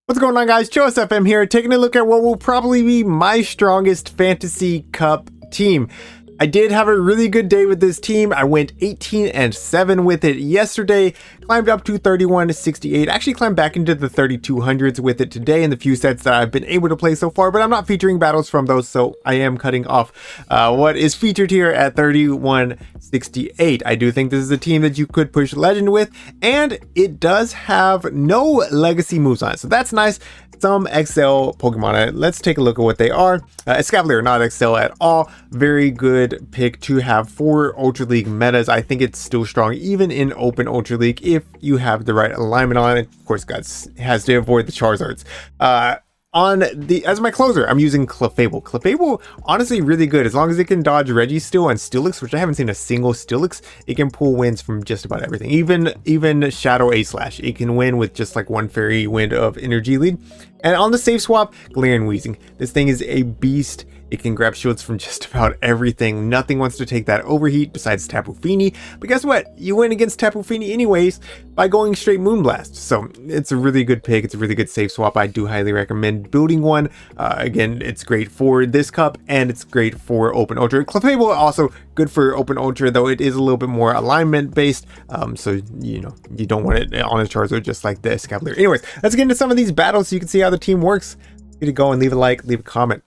What's going on, guys? ChillisFM here, taking a look at what will probably be my strongest Fantasy Cup team. I did have a really good day with this team. I went 18-7 with it yesterday, climbed up to 31-68, actually climbed back into the 3200s with it today in the few sets that I've been able to play so far, but I'm not featuring battles from those, so I am cutting off what is featured here at 31-68. I do think this is a team that you could push Legend with, and it does have no legacy moves on it, so that's nice. Some XL Pokemon. Let's take a look at what they are. Escavalier, not XL at all. Very good pick to have for Ultra League metas. I think it's still strong even in Open Ultra League if you have the right alignment on it. Of course, guys has to avoid the Charizards. As my closer, I'm using Clefable. Clefable, honestly, really good. As long as it can dodge Registeel and Steelix, which I haven't seen a single Steelix, it can pull wins from just about everything. Even Shadow A-Slash, it can win with just like one Fairy Wind of Energy Lead. And on the safe swap, Galarian Weezing. This thing is a beast. It can grab shields from just about everything. Nothing wants to take that overheat besides Tapu Fini. But guess what? You win against Tapu Fini anyways by going straight Moonblast. So it's a really good pick. It's a really good safe swap. I do highly recommend building one. Again, it's great for this cup and it's great for Open Ultra. Clefable also good for Open Ultra, though it is a little bit more alignment based. So, you know, you don't want it on a Charizard just like the Escavalier. Anyways, let's get into some of these battles so you can see how the team works. Get to go and leave a like, leave a comment.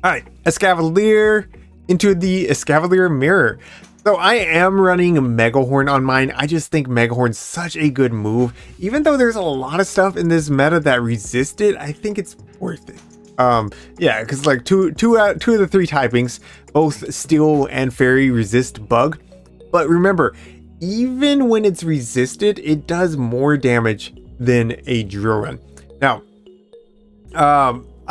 All right, Escavalier into the Escavalier mirror. So I am running Mega Horn on mine. I just think Mega Horn's such a good move. Even though there's a lot of stuff in this meta that resist it, I think it's worth it. Yeah, because like two of the three typings, both Steel and Fairy resist Bug. But remember, even when it's resisted, it does more damage than a Drill Run. Now,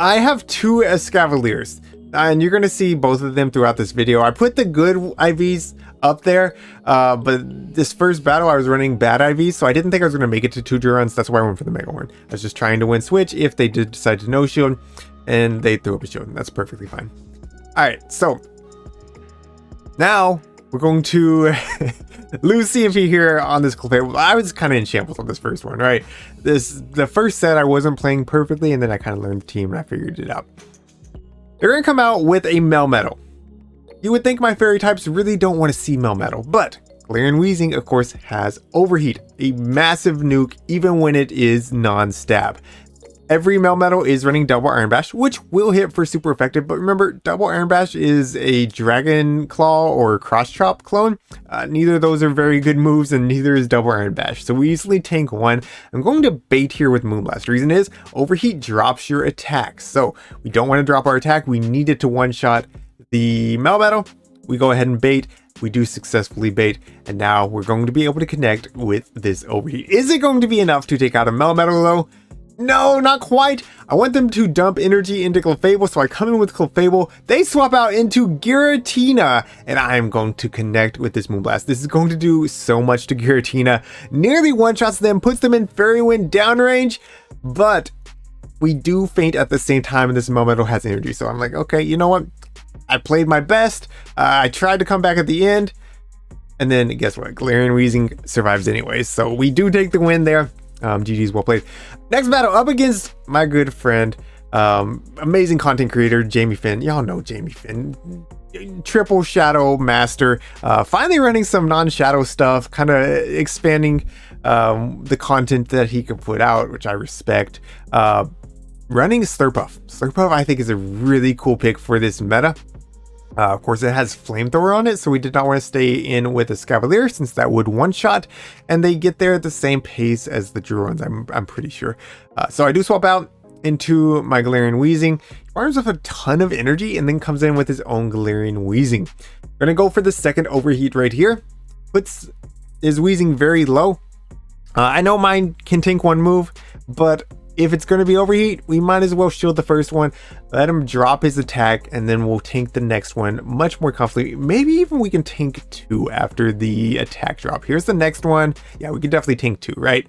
I have two Escavaliers, and you're going to see both of them throughout this video. I put the good IVs up there, but this first battle I was running bad IVs, so I didn't think I was going to make it to 2 Drill Runs. That's why I went for the Mega Horn. I was just trying to win Switch if they did decide to no shield, and they threw up a shield. That's perfectly fine. All right, so now we're going to lose CMP here on this Clefable. I was kind of in shambles on this first one, right? The first set I wasn't playing perfectly, and then I kind of learned the team and I figured it out. They're going to come out with a Melmetal. You would think my Fairy types really don't want to see Melmetal, but Galarian Weezing, of course, has Overheat, a massive nuke even when it is non-stab. Every Melmetal is running double Iron Bash, which will hit for super effective, but remember, double Iron Bash is a Dragon Claw or Cross Chop clone. Neither of those are very good moves, and neither is double Iron Bash, so we easily tank one. I'm going to bait here with Moonblast. The reason is, Overheat drops your attack, so we don't want to drop our attack. We need it to one-shot the Melmetal. We go ahead and bait. We do successfully bait, and now we're going to be able to connect with this Overheat. Is it going to be enough to take out a Melmetal, though? No, not quite. I want them to dump energy into Clefable, so I come in with Clefable. They swap out into Giratina, and I am going to connect with this Moonblast. This is going to do so much to Giratina. Nearly one-shots them, puts them in Fairy Wind downrange, but we do faint at the same time, and this Melmetal has energy. So I'm like, okay, you know what? I played my best. I tried to come back at the end, and then guess what? Galarian Weezing survives anyways. So we do take the win there. GG's, well played. Next battle up against my good friend, amazing content creator, Jamie Finn. Y'all know Jamie Finn, triple Shadow Master, finally running some non-Shadow stuff, kind of expanding the content that he can put out, which I respect. Running Slurpuff. Slurpuff I think is a really cool pick for this meta. Of course, it has Flamethrower on it, so we did not want to stay in with a Escavalier since that would one-shot, and they get there at the same pace as the Drill Runs, I'm pretty sure. So I do swap out into my Galarian Weezing. He farms up a ton of energy and then comes in with his own Galarian Weezing. We're going to go for the second Overheat right here. Puts his Weezing very low. I know mine can tank one move, but if it's going to be Overheat, we might as well shield the first one, let him drop his attack, and then we'll tank the next one much more comfortably. Maybe even we can tank 2 after the attack drop. Here's the next one. Yeah, we can definitely tank 2, right?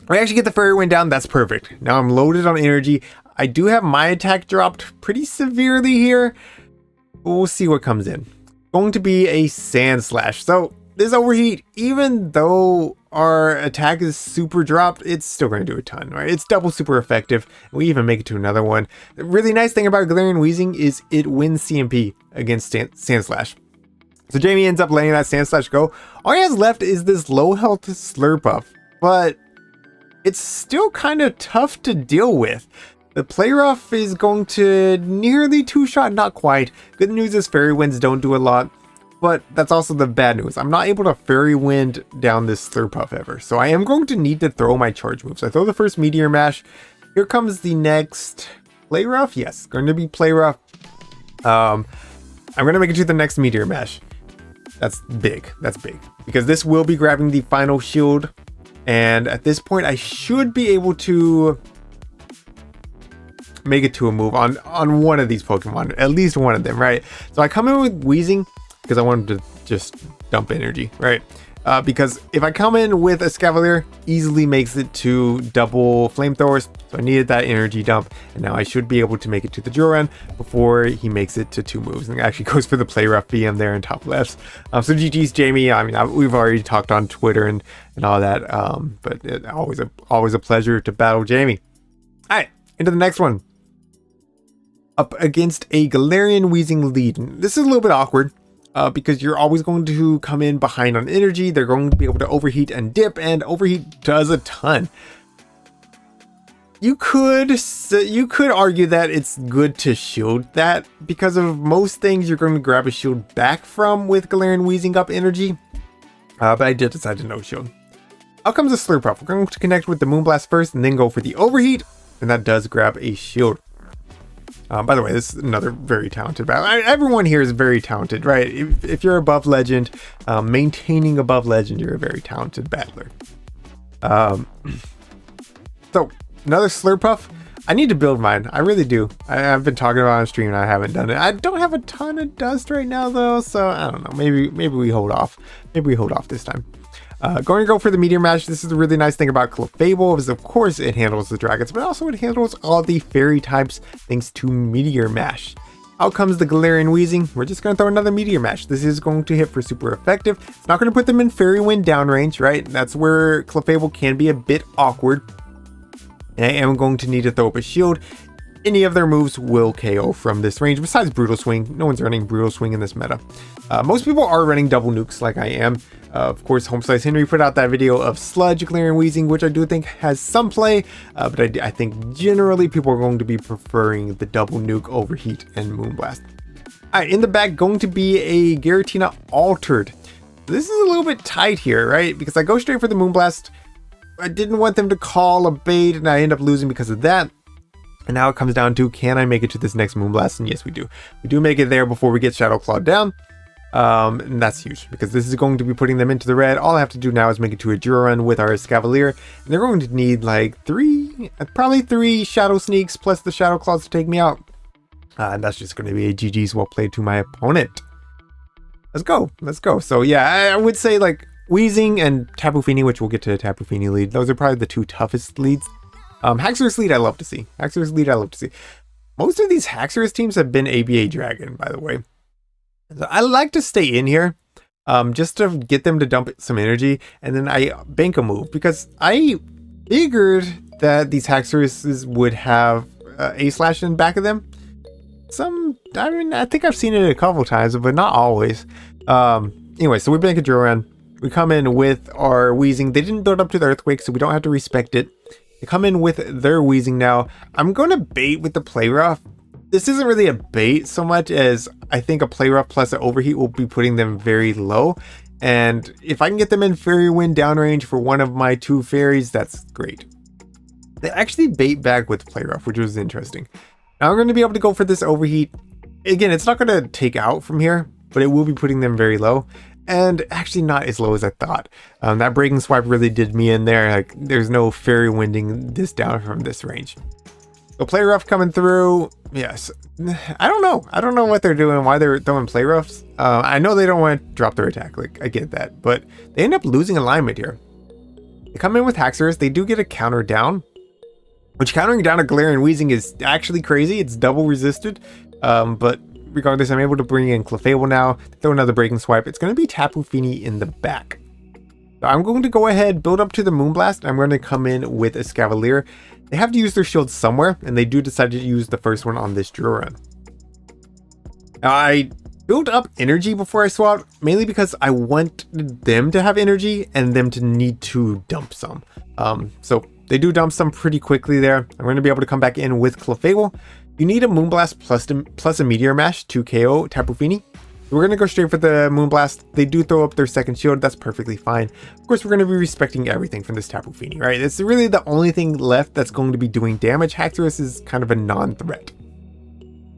We actually get the Fairy Wind down. That's perfect. Now I'm loaded on energy. I do have my attack dropped pretty severely here. We'll see what comes in. Going to be a Sandslash. So this overheat, even though our attack is super dropped, it's still going to do a ton, right? It's double super effective. We even make it to another one. The really nice thing about Galarian Weezing is it wins CMP against Sandslash. So Jamie ends up letting that Sandslash go. All he has left is this low health Slurpuff, but it's still kind of tough to deal with. The Play Rough is going to nearly two-shot, not quite. Good news is Fairy Winds don't do a lot, but that's also the bad news. I'm not able to Fairy Wind down this Slurpuff ever, so I am going to need to throw my charge moves. I throw the first Meteor Mash. Here comes the next Play Rough. Yes, going to be Play Rough. I'm going to make it to the next Meteor Mash. That's big. That's big. Because this will be grabbing the final shield. And at this point, I should be able to make it to a move on one of these Pokemon. At least one of them, right? So I come in with Weezing because I want him to just dump energy, right? Because if I come in with a Escavalier, easily makes it to double flamethrowers. So I needed that energy dump, and now I should be able to make it to the Giratina before he makes it to 2 moves. And it actually goes for the Play Rough BM there in top left. So GG's Jamie. I mean, we've already talked on Twitter and all that, but always a pleasure to battle Jamie. All right, into the next one. Up against a Galarian Weezing lead. This is a little bit awkward. Because you're always going to come in behind on energy. They're going to be able to overheat and dip, and overheat does a ton. You could argue that it's good to shield that, because of most things you're going to grab a shield back from with Galarian Weezing up energy. But I did decide to no shield. Out comes a Slurpuff. We're going to connect with the Moonblast first and then go for the overheat, and that does grab a shield. By the way, this is another very talented battle. Everyone here is very talented, right? If you're above legend, maintaining above legend, you're a very talented battler. So another Slurpuff. I need to build mine. I really do. I've been talking about it on stream and I haven't done it. I don't have a ton of dust right now though, so I don't know. Maybe we hold off. Maybe we hold off this time. Going to go for the Meteor Mash. This is the really nice thing about Clefable, is of course it handles the dragons, but also it handles all the fairy types thanks to Meteor Mash. Out comes the Galarian Weezing. We're just going to throw another Meteor Mash. This is going to hit for super effective. It's not going to put them in Fairy Wind downrange, right? That's where Clefable can be a bit awkward. And I am going to need to throw up a shield. Any of their moves will KO from this range, besides Brutal Swing. No one's running Brutal Swing in this meta. Most people are running double nukes like I am. Of course, Homeslice Henry put out that video of Sludge Galarian Weezing, which I do think has some play, but I think generally people are going to be preferring the double nuke, overheat, and Moonblast. Alright, in the back, going to be a Giratina Altered. This is a little bit tight here, right? Because I go straight for the Moonblast. I didn't want them to call a bait, and I end up losing because of that. And now it comes down to, can I make it to this next Moonblast? And yes, we do. We do make it there before we get Shadow Claw down. And that's huge, because this is going to be putting them into the red. All I have to do now is make it to a Giratina with our Escavalier. And they're going to need like probably three Shadow Sneaks plus the Shadow Claws to take me out. And that's just going to be a GG's well played to my opponent. Let's go. Let's go. So yeah, I would say like Weezing and Tapu Fini, which we'll get to the Tapu Fini lead. Those are probably the 2 toughest leads. Haxorus lead I love to see. Haxorus lead I love to see. Most of these Haxorus teams have been ABA Dragon, by the way. So I like to stay in here just to get them to dump some energy, and then I bank a move, because I figured that these Haxoruses would have A-Slash in the back of them. I mean, I think I've seen it a couple times, but not always. Anyway, so we bank a Giratina. We come in with our Weezing. They didn't build up to the Earthquake, so we don't have to respect it. They come in with their Weezing now. I'm going to bait with the Play Rough. This isn't really a bait so much as I think a Play Rough plus an Overheat will be putting them very low. And if I can get them in Fairy Wind downrange for one of my 2 fairies, that's great. They actually bait back with Play Rough, which was interesting. Now I'm going to be able to go for this Overheat. Again, it's not going to take out from here, but it will be putting them very low. And actually not as low as I thought. That Breaking Swipe really did me in there. Like, there's no Fairy Winding this down from this range. So Play Rough coming through. Yes. I don't know. I don't know what they're doing, why they're throwing Play Roughs. I know they don't want to drop their attack. Like, I get that. But they end up losing alignment here. They come in with Haxorus. They do get a counter down. Which countering down a Galarian Weezing is actually crazy. It's double resisted. But regardless, I'm able to bring in Clefable now, throw another Breaking Swipe. It's going to be Tapu Fini in the back. So I'm going to go ahead, build up to the Moonblast. I'm going to come in with a Escavalier. They have to use their shield somewhere, and they do decide to use the first one on this drill run. Now, I built up energy before I swapped, mainly because I want them to have energy and them to need to dump some. So they do dump some pretty quickly there. I'm going to be able to come back in with Clefable. You need a Moonblast plus a Meteor Mash to KO Tapu Fini. We're going to go straight for the Moonblast. They do throw up their second shield. That's perfectly fine. Of course, we're going to be respecting everything from this Tapu Fini, right? It's really the only thing left that's going to be doing damage. Haxorus is kind of a non-threat.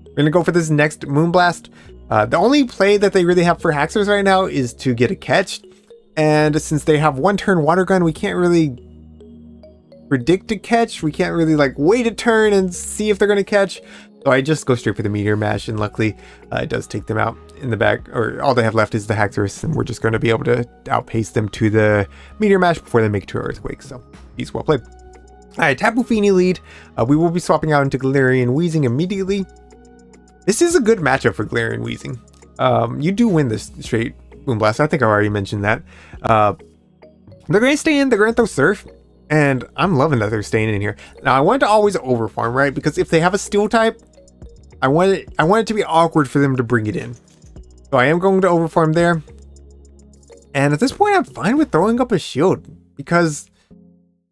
We're going to go for this next Moonblast. The only play that they really have for Haxorus right now is to get a catch. And since they have one turn Water Gun, we can't really predict a catch. We can't really like wait a turn and see if they're going to catch. So I just go straight for the Meteor Mash, and luckily it does take them out in the back, or all they have left is the Haxorus, and we're just going to be able to outpace them to the Meteor Mash before they make two Earthquakes. So he's well played. All right, Tapu Fini lead. We will be swapping out into Galarian Weezing immediately. This is a good matchup for Galarian Weezing. You do win this straight Moonblast. I think I already mentioned that. They're going to stay in. They're going to throw Surf. And I'm loving that they're staying in here. Now, I want to always overfarm, right? Because if they have a Steel type, I want it to be awkward for them to bring it in. So I am going to overfarm there. And at this point, I'm fine with throwing up a shield, because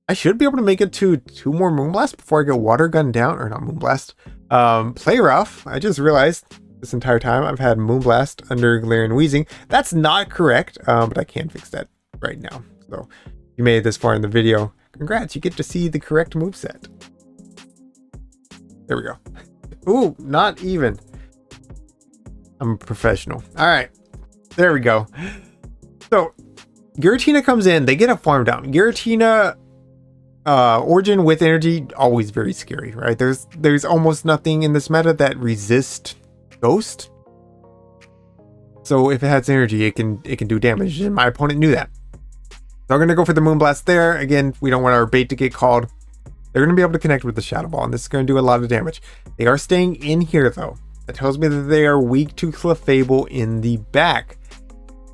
I should be able to make it to 2 more Moonblast before I get Water Gun down. Or not Moonblast. Play Rough. I just realized this entire time I've had Moonblast under Galarian Weezing. That's not correct, but I can fix that right now. So if you made it this far in the video, congrats, you get to see the correct moveset. There we go. Ooh, not even. I'm a professional. All right, there we go. So Giratina comes in, they get a farm down. Giratina Origin with energy, always very scary, right? There's almost nothing in this meta that resists Ghost. So if it has energy, it can do damage, and my opponent knew that. So I'm going to go for the Moonblast there. Again, we don't want our bait to get called. They're going to be able to connect with the Shadow Ball, and this is going to do a lot of damage. They are staying in here, though. That tells me that they are weak to Clefable in the back.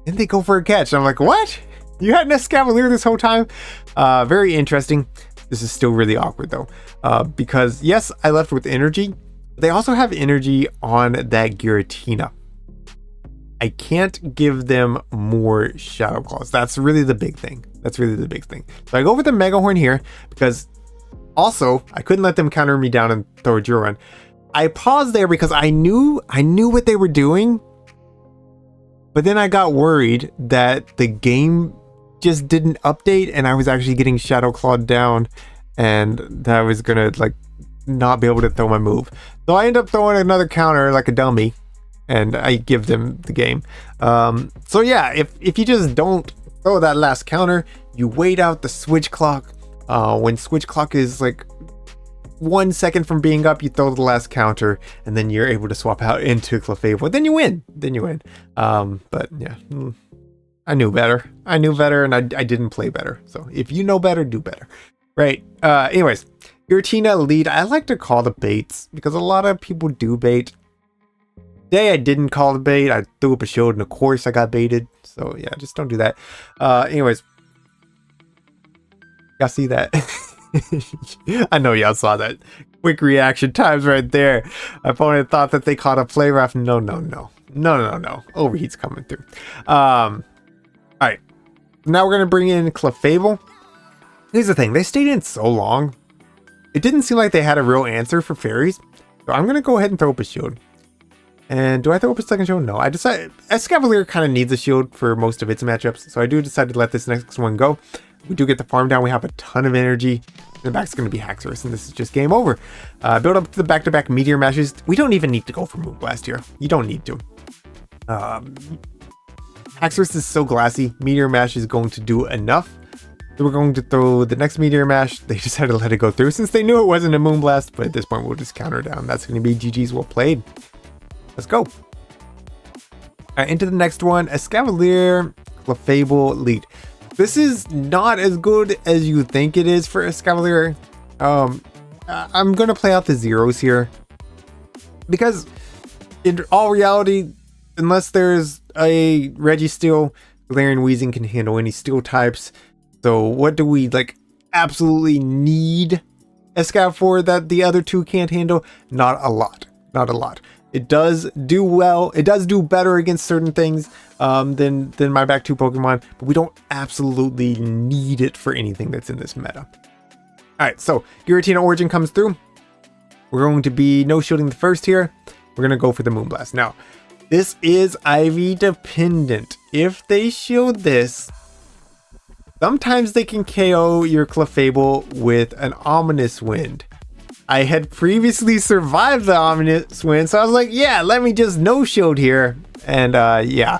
Then they go for a catch. I'm like, what? You had an Escavalier this whole time? Very interesting. This is still really awkward, though. Because, yes, I left with energy. They also have energy on that Giratina. I can't give them more Shadow Claws. That's really the big thing. So I go for the Mega Horn here, because also I couldn't let them counter me down and throw a drill run. I paused there because I knew what they were doing, but then I got worried that the game just didn't update and I was actually getting Shadow Clawed down, and that I was gonna like not be able to throw my move. So I end up throwing another counter like a dummy, and I give them the game. So yeah, if you just don't throw that last counter, you wait out the switch clock. When switch clock is like 1 second from being up, you throw the last counter, and then you're able to swap out into Clefable. Then you win. But yeah, I knew better, and I didn't play better. So if you know better, do better. Right. Anyways, Giratina lead. I like to call the baits because a lot of people do bait. Today I didn't call the bait. I threw up a shield, and of course I got baited. So yeah, just don't do that. Anyways, y'all see that? I know y'all saw that. Quick reaction times right there. My opponent thought that they caught a play rough. No. Overheat's coming through. All right. Now we're gonna bring in Clefable. Here's the thing. They stayed in so long. It didn't seem like they had a real answer for fairies. So I'm gonna go ahead and throw up a shield. And do I throw up a second shield? No. I decided Escavalier kind of needs a shield for most of its matchups. So I do decide to let this next one go. We do get the farm down. We have a ton of energy. The back's going to be Haxorus, and this is just game over. Build up to the back-to-back Meteor Mashes. We don't even need to go for Moonblast here. You don't need to. Haxorus is so glassy. Meteor Mash is going to do enough. So we're going to throw the next Meteor Mash. They decided to let it go through since they knew it wasn't a Moonblast, but at this point we'll just counter down. That's going to be GG's well played. Let's go. All right, into the next one. Escavalier, Clefable, lead. This is not as good as you think it is for Escavalier. I'm going to play out the zeros here because in all reality, unless there's a Registeel, Galarian Weezing can handle any steel types. So what do we like absolutely need a scout for that the other two can't handle? Not a lot. Not a lot. It does do well. It does do better against certain things than my back two Pokemon, but we don't absolutely need it for anything that's in this meta. All right, so Giratina Origin comes through. We're going to be no shielding the first here. We're going to go for the Moonblast. Now, this is IV dependent. If they shield this, sometimes they can KO your Clefable with an Ominous Wind. I had previously survived the Ominous Wind, so I was like, yeah, let me just no shield here. And yeah,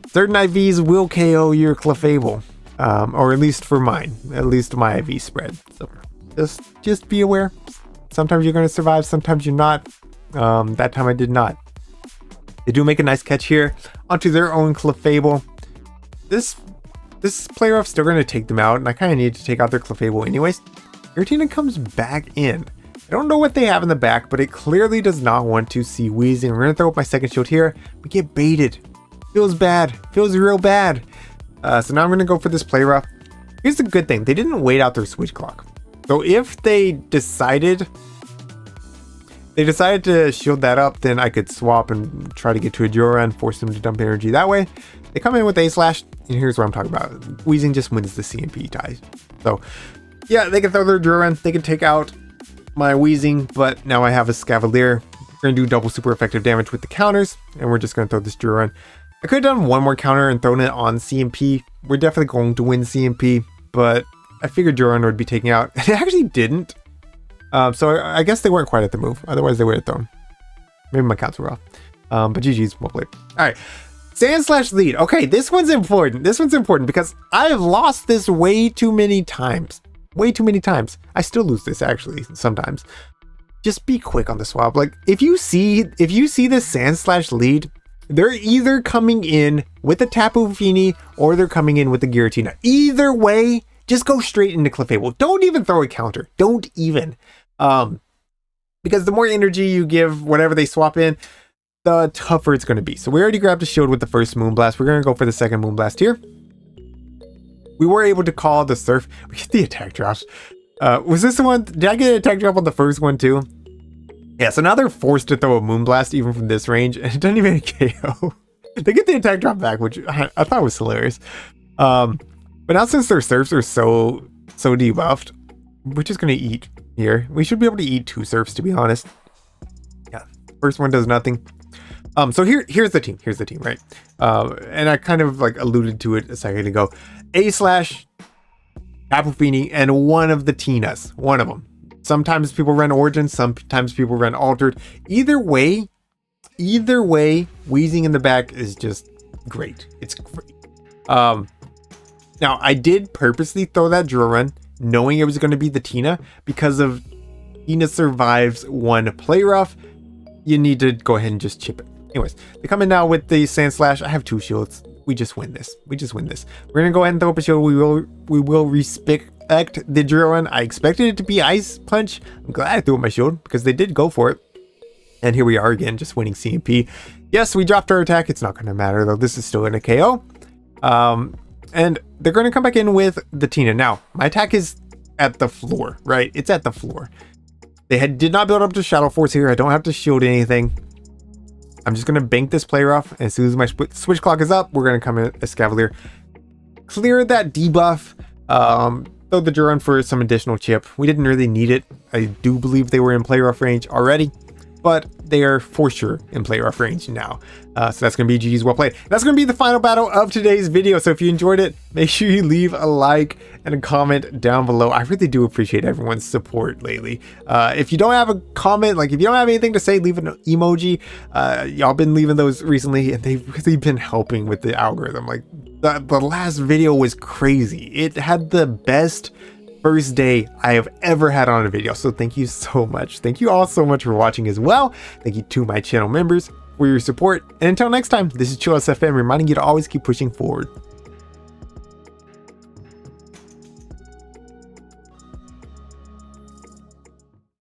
certain IVs will KO your Clefable, or at least for mine, at least my IV spread. So just be aware. Sometimes you're going to survive, sometimes you're not. That time I did not. They do make a nice catch here onto their own Clefable. This play rough still going to take them out, and I kind of need to take out their Clefable anyways. Giratina comes back in. I don't know what they have in the back, but it clearly does not want to see Weezing. We're going to throw up my second shield here. We get baited. Feels bad. Feels real bad. So now I'm going to go for this play rough. Here's the good thing. They didn't wait out their switch clock. So if they decided to shield that up, then I could swap and try to get to a Jura and force them to dump energy that way. They come in with A-Slash, and here's what I'm talking about. Weezing just wins the CMP ties. So yeah, they can throw their Jura, they can take out my Weezing, but now I have a Scavalier. We're going to do double super effective damage with the counters, and we're just going to throw this Jura. I could have done one more counter and thrown it on CMP. We're definitely going to win CMP, but I figured Jura would be taking out. It actually didn't. So I guess they weren't quite at the move. Otherwise, they would have thrown. Maybe my counts were off. But GG's, well played. All right. Sandslash lead. Okay, this one's important. This one's important because I've lost this way too many times. Way too many times. I still lose this actually sometimes. Just be quick on the swap. Like if you see this Sandslash lead, they're either coming in with the Tapu Fini or they're coming in with the Giratina. Either way, just go straight into Clefable. Don't even throw a counter. Don't even. Because the more energy you give whatever they swap in, the tougher it's going to be. So we already grabbed a shield with the first Moonblast. We're going to go for the second Moonblast here. We were able to call the Surf. We get the attack drops. Was this the one? Did I get an attack drop on the first one too? Yeah, so now they're forced to throw a Moonblast even from this range, and it doesn't even KO. They get the attack drop back, which I thought was hilarious. But now since their Surfs are so debuffed, we're just going to eat here. We should be able to eat two Surfs, to be honest. Yeah, first one does nothing. So here's the team. Here's the team, right? And I kind of like alluded to it a second ago. A-Slash, Tapu Fini, and one of the Tinas. One of them. Sometimes people run Origin, sometimes people run Altered. Either way, Weezing in the back is just great. It's great. Now, I did purposely throw that drill run, knowing it was going to be the Tina, because of Tina survives one play rough. You need to go ahead and just chip it. Anyways, they come in now with the Sandslash. I have two shields. We just win this. We just win this. We're going to go ahead and throw up a shield. We will respect the drill run. I expected it to be Ice Punch. I'm glad I threw up my shield because they did go for it. And here we are again, just winning CMP. Yes, we dropped our attack. It's not going to matter though. This is still in a KO. And they're going to come back in with the Tina. Now, my attack is at the floor, right? It's at the floor. They did not build up to Shadow Force here. I don't have to shield anything. I'm just going to bank this play rough. And as soon as my switch clock is up, we're going to come in as Cavalier. Clear that debuff. Throw the Duran for some additional chip. We didn't really need it. I do believe they were in play rough range already, but they are for sure in play rough range now. So that's going to be GG's well played. That's going to be the final battle of today's video. So if you enjoyed it, make sure you leave a like and a comment down below. I really do appreciate everyone's support lately. If you don't have a comment, like if you don't have anything to say, leave an emoji. Y'all been leaving those recently and they've really been helping with the algorithm. Like the last video was crazy. It had the best first day I have ever had on a video. So thank you so much. Thank you all so much for watching as well. Thank you to my channel members for your support. And until next time, this is ChillisFM reminding you to always keep pushing forward.